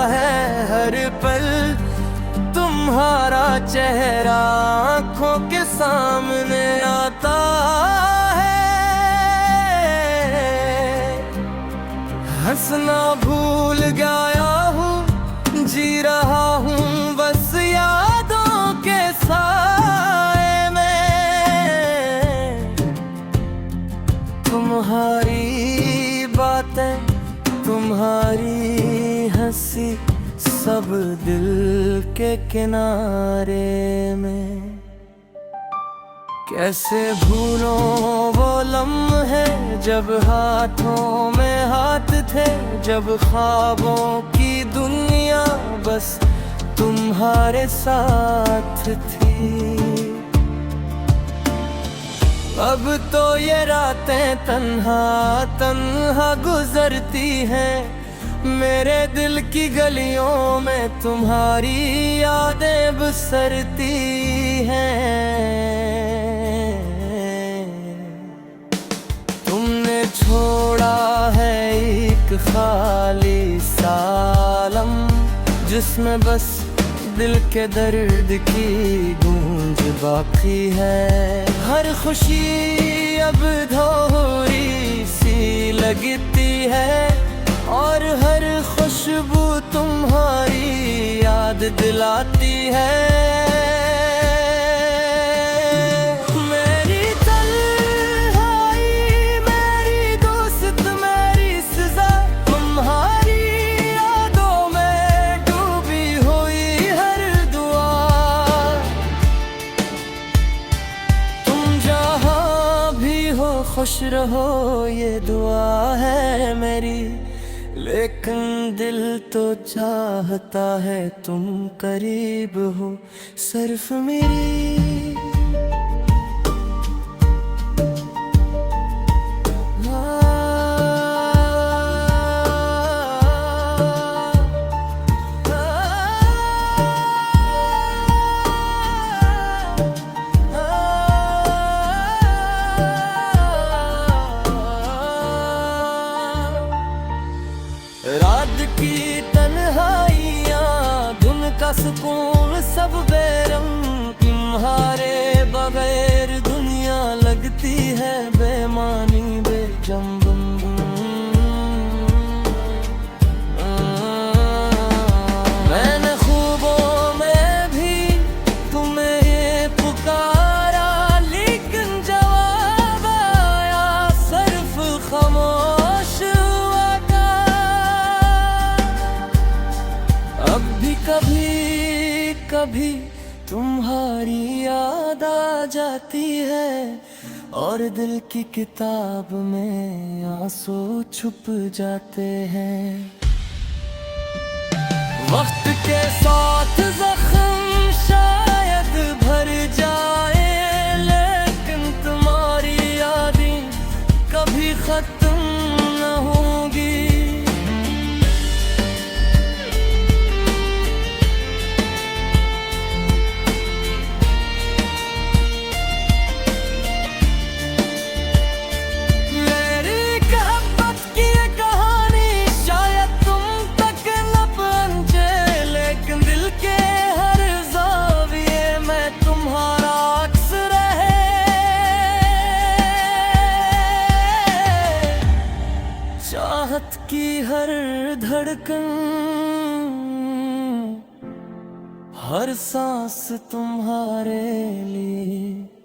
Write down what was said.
है हर पल तुम्हारा चेहरा आँखों के सामने आता है। हंसना भूल गया हूँ, जी रहा हूँ बस यादों के साए में। तुम्हारी बातें, तुम्हारी हंसी, सब दिल के किनारे में। कैसे भूलों वो लम्हे जब हाथों में हाथ थे, जब ख्वाबों की दुनिया बस तुम्हारे साथ थी। अब तो ये रातें तन्हा तन्हा गुजरती हैं, मेरे दिल की गलियों में तुम्हारी यादें बसरती हैं। तुमने छोड़ा है एक खाली सालम, जिसमें बस दिल के दर्द की गूंज बाकी है। हर खुशी अब दोहरी सी लगती है, और हर खुशबू तुम्हारी याद दिलाती है। मेरी तन्हाई, मेरी दोस्त, मेरी सजा, तुम्हारी यादों में डूबी हुई हर दुआ। तुम जहाँ भी हो खुश रहो, ये दुआ है मेरी। लेकिन दिल तो चाहता है तुम करीब हो सिर्फ मेरी। रात की तन्हाइयाँ, धुन का सुकून सब बेरंग, तुम्हारे बगैर दुनिया लगती है बेमानी बेजंब। मैंने ख्वाबों में भी तुम्हें ये पुकारा, लेकिन जवाब आया सिर्फ खामोश। अब भी कभी कभी तुम्हारी याद आ जाती है, और दिल की किताब में आंसू छुप जाते हैं। वक्त के साथ जख्म शायद भर जाए, लेकिन तुम्हारी यादें कभी खत्म न होंगी। चाहत की हर धड़कन, हर सांस तुम्हारे लिए।